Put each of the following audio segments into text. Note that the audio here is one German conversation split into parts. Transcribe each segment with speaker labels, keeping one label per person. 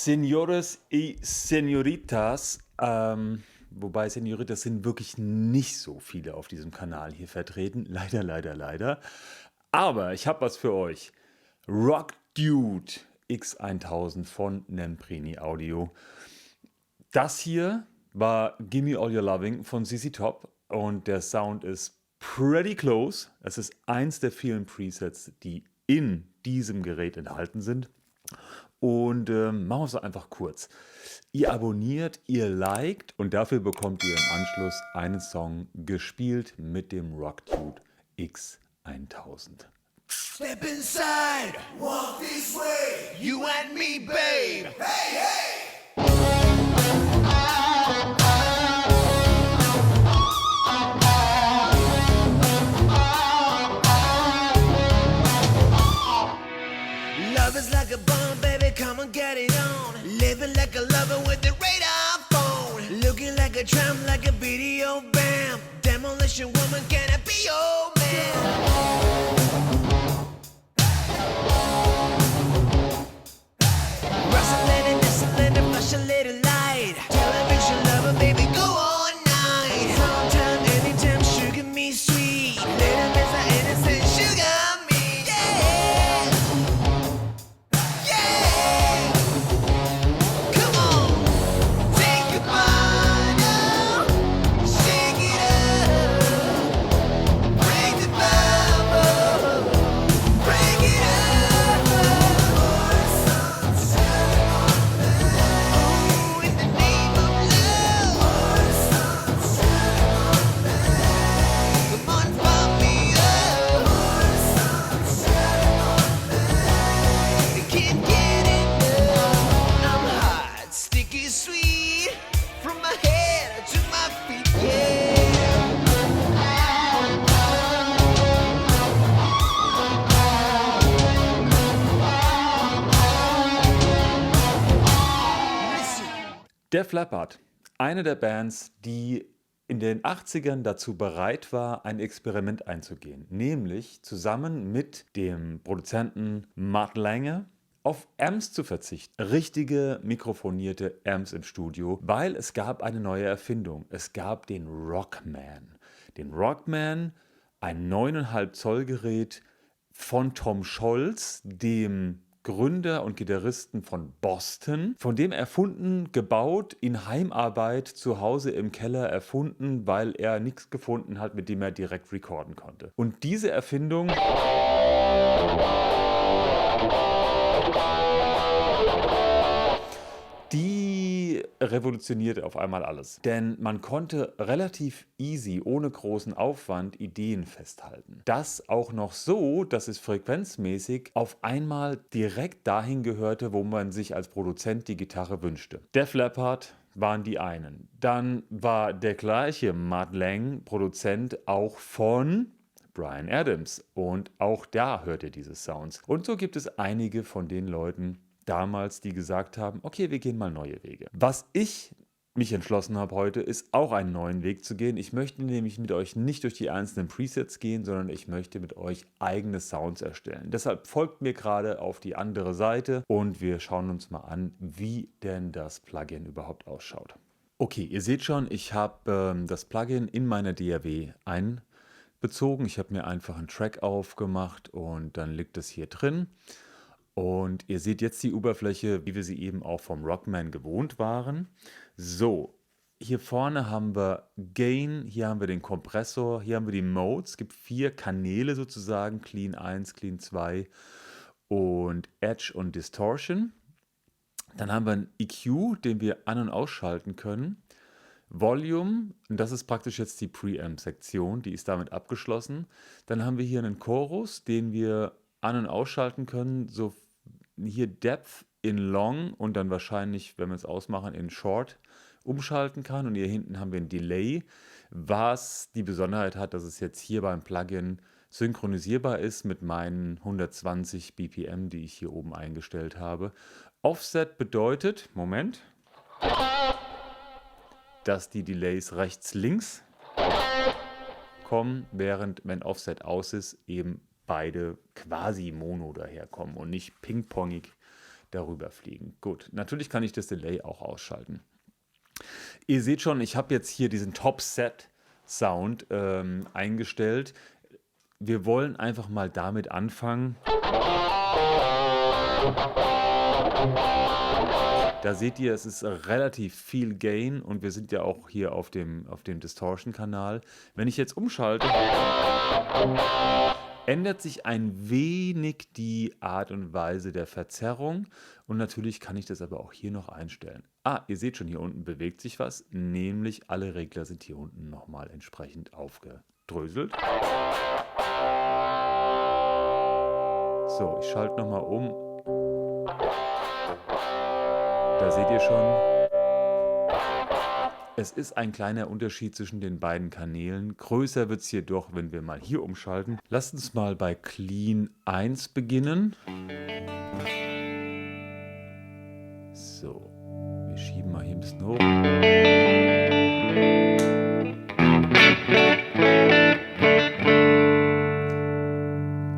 Speaker 1: Señores y Señoritas, wobei Señoritas sind wirklich nicht so viele auf diesem Kanal hier vertreten. Leider, leider, leider. Aber ich habe was für euch. Rock Dude X1000 von Nemprini Audio. Das hier war Gimme All Your Loving von ZZ Top und der Sound ist pretty close. Es ist eins der vielen Presets, die in diesem Gerät enthalten sind. Und machen wir es einfach kurz. Ihr abonniert, ihr liked und dafür bekommt ihr im Anschluss einen Song gespielt mit dem Rock Dude X1000.
Speaker 2: Step inside, walk this way, you and me, babe. Hey, hey! Love is like a bomb, baby, come and get it on. Living like a lover with the radar phone. Looking like a tramp, like a video bam. Demolition woman, can I be your man? Rustling, whistling, flash a little light. Television lover, baby, go all night. Sometime, anytime, sugar me sweet. Little miss a innocent sugar me, yeah. Yeah. Come on, take your bottle, shake it up, break the bubble, break it up. Ooh, in the name of love, come on, pump me up. I can't get enough. I'm hot, sticky, sweet, from my head to my feet, yeah. Listen.
Speaker 1: Def Leppard, eine der Bands, die in den 80ern dazu bereit war, ein Experiment einzugehen, nämlich zusammen mit dem Produzenten Mutt Lange auf Amps zu verzichten. Richtige mikrofonierte Amps im Studio, weil es gab eine neue Erfindung. Es gab den Rockman. Den Rockman, ein 9,5 Zoll Gerät von Tom Scholz, dem Gründer und Gitarristen von Boston, von dem erfunden, gebaut, in Heimarbeit zu Hause im Keller erfunden, weil er nichts gefunden hat, mit dem er direkt recorden konnte. Und diese Erfindung die revolutionierte auf einmal alles. Denn man konnte relativ easy, ohne großen Aufwand, Ideen festhalten. Das auch noch so, dass es frequenzmäßig auf einmal direkt dahin gehörte, wo man sich als Produzent die Gitarre wünschte. Def Leppard waren die einen. Dann war der gleiche Mutt Lange Produzent auch von Bryan Adams. Und auch da hört ihr diese Sounds. Und so gibt es einige von den Leuten damals, die gesagt haben, okay, wir gehen mal neue Wege. Was ich mich entschlossen habe heute, ist auch einen neuen Weg zu gehen. Ich möchte nämlich mit euch nicht durch die einzelnen Presets gehen, sondern ich möchte mit euch eigene Sounds erstellen. Deshalb folgt mir gerade auf die andere Seite und wir schauen uns mal an, wie denn das Plugin überhaupt ausschaut. Okay, ihr seht schon, ich habe das Plugin in meiner DAW einbezogen. Ich habe mir einfach einen Track aufgemacht und dann liegt es hier drin. Und ihr seht jetzt die Oberfläche, wie wir sie eben auch vom Rockman gewohnt waren. So, hier vorne haben wir Gain, hier haben wir den Kompressor, hier haben wir die Modes. Es gibt 4 Kanäle sozusagen, Clean 1, Clean 2 und Edge und Distortion. Dann haben wir einen EQ, den wir an- und ausschalten können. Volume, und das ist praktisch jetzt die Preamp-Sektion, die ist damit abgeschlossen. Dann haben wir hier einen Chorus, den wir an- und ausschalten können. So hier Depth in Long und dann wahrscheinlich, wenn wir es ausmachen, in Short umschalten kann. Und hier hinten haben wir ein Delay, was die Besonderheit hat, dass es jetzt hier beim Plugin synchronisierbar ist mit meinen 120 BPM, die ich hier oben eingestellt habe. Offset bedeutet, Moment, dass die Delays rechts-links kommen, während, wenn Offset aus ist, eben beide quasi mono daherkommen und nicht ping-pongig darüber fliegen. Gut, natürlich kann ich das Delay auch ausschalten. Ihr seht schon, ich habe jetzt hier diesen Top-Set-Sound eingestellt. Wir wollen einfach mal damit anfangen. Da seht ihr, es ist relativ viel Gain und wir sind ja auch hier auf dem Distortion-Kanal. Wenn ich jetzt umschalte, ändert sich ein wenig die Art und Weise der Verzerrung und natürlich kann ich das aber auch hier noch einstellen. Ihr seht schon, hier unten bewegt sich was, nämlich alle Regler sind hier unten nochmal entsprechend aufgedröselt. So, ich schalte nochmal um. Da seht ihr schon, es ist ein kleiner Unterschied zwischen den beiden Kanälen. Größer wird es hier doch, wenn wir mal hier umschalten. Lasst uns mal bei Clean 1 beginnen. So, wir schieben mal hier ein bisschen hoch.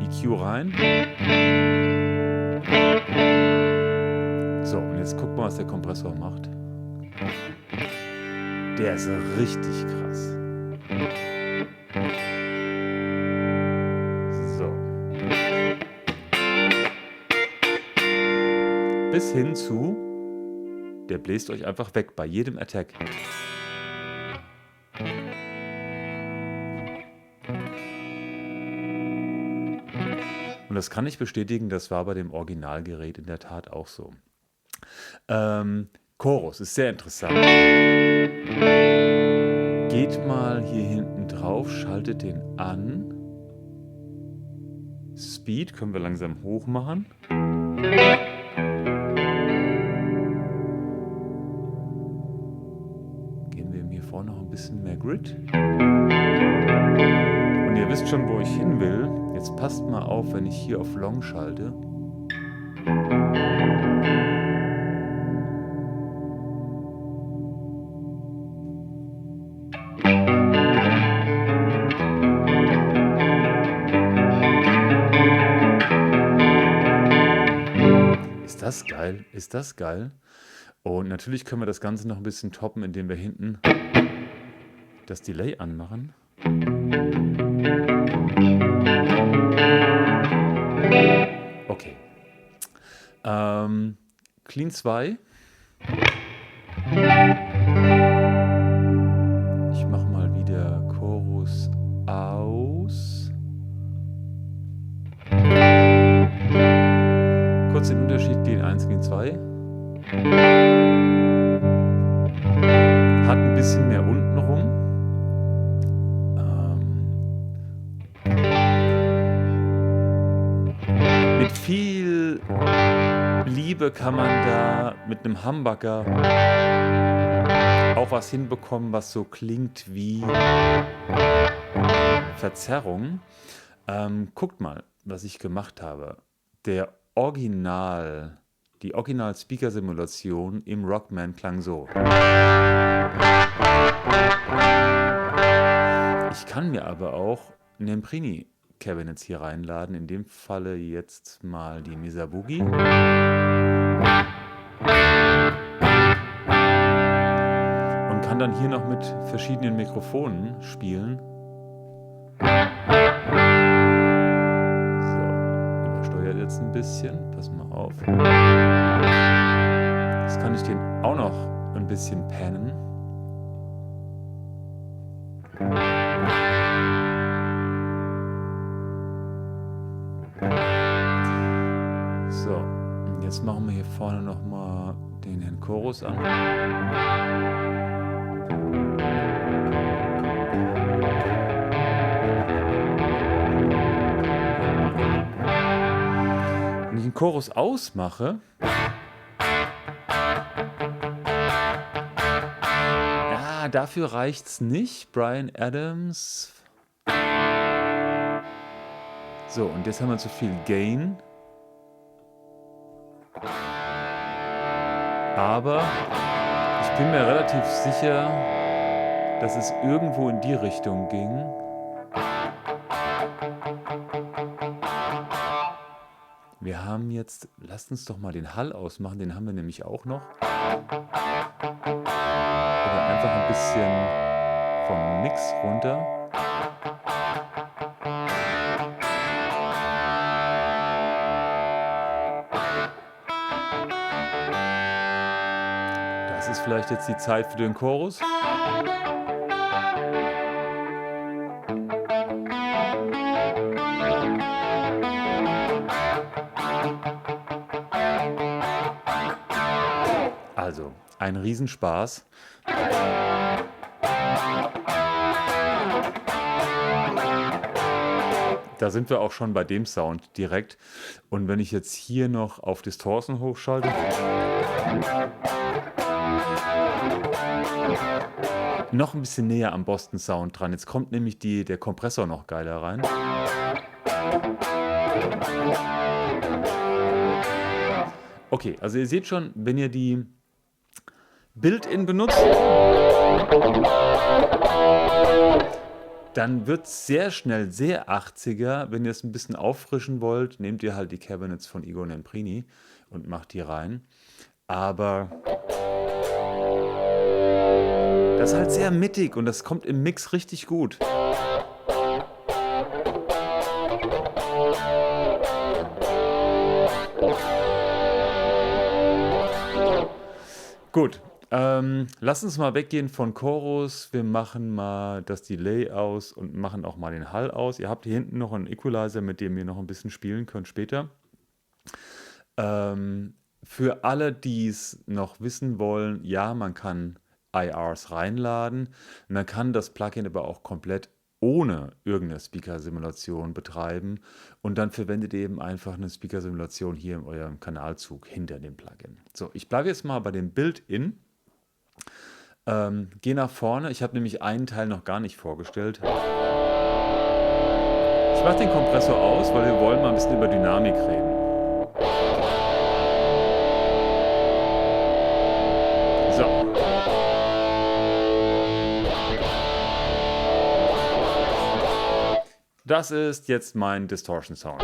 Speaker 1: EQ rein. So, und jetzt gucken wir, was der Kompressor macht. Der ist richtig krass. So. Bis hin zu, der bläst euch einfach weg bei jedem Attack. Und das kann ich bestätigen, das war bei dem Originalgerät in der Tat auch so. Chorus ist sehr interessant. Geht mal hier hinten drauf, schaltet den an. Speed können wir langsam hoch machen. Geben wir ihm hier vorne noch ein bisschen mehr Grid. Und ihr wisst schon, wo ich hin will. Jetzt passt mal auf, wenn ich hier auf Long schalte. Ist das geil? Ist das geil? Und natürlich können wir das Ganze noch ein bisschen toppen, indem wir hinten das Delay anmachen. Okay. Clean 2. Ich mache mal wieder Chorus aus. Kurz den Unterschied Clean 1, Clean 2. Hat ein bisschen mehr unten rum. Mit viel Liebe kann man da mit einem Humbucker auch was hinbekommen, was so klingt wie Verzerrung. Guckt mal, was ich gemacht habe. Die Original-Speaker-Simulation im Rockman klang so. Ich kann mir aber auch Nemprini Cabinets hier reinladen. In dem Falle jetzt mal die Mesa Boogie. Und kann dann hier noch mit verschiedenen Mikrofonen spielen. So, übersteuert jetzt ein bisschen. Pass mal auf. Jetzt kann ich den auch noch ein bisschen pannen. So, und jetzt machen wir hier vorne nochmal den Herrn Chorus an. Wenn ich den Chorus ausmache, ja, dafür reicht's nicht. Bryan Adams. So, und jetzt haben wir zu viel Gain. Aber ich bin mir relativ sicher, dass es irgendwo in die Richtung ging. Wir haben jetzt, lasst uns doch mal den Hall ausmachen, den haben wir nämlich auch noch. Oder einfach ein bisschen vom Mix runter. Das ist vielleicht jetzt die Zeit für den Chorus. Also, ein Riesenspaß. Da sind wir auch schon bei dem Sound direkt. Und wenn ich jetzt hier noch auf Distortion hochschalte, noch ein bisschen näher am Boston Sound dran. Jetzt kommt nämlich der Kompressor noch geiler rein. Okay, also ihr seht schon, wenn ihr die Built-in benutzt, dann wird es sehr schnell sehr 80er. Wenn ihr es ein bisschen auffrischen wollt, nehmt ihr halt die Cabinets von Igor Nemprini und macht die rein. Aber das ist halt sehr mittig und das kommt im Mix richtig gut. Gut, lass uns mal weggehen von Chorus. Wir machen mal das Delay aus und machen auch mal den Hall aus. Ihr habt hier hinten noch einen Equalizer, mit dem ihr noch ein bisschen spielen könnt später. Für alle, die es noch wissen wollen, ja, man kann IRs reinladen. Man kann das Plugin aber auch komplett ohne irgendeine Speaker-Simulation betreiben und dann verwendet ihr eben einfach eine Speaker-Simulation hier in eurem Kanalzug hinter dem Plugin. So, ich bleibe jetzt mal bei dem Built-in. Gehe nach vorne. Ich habe nämlich einen Teil noch gar nicht vorgestellt. Ich mache den Kompressor aus, weil wir wollen mal ein bisschen über Dynamik reden. So. Das ist jetzt mein Distortion Sound.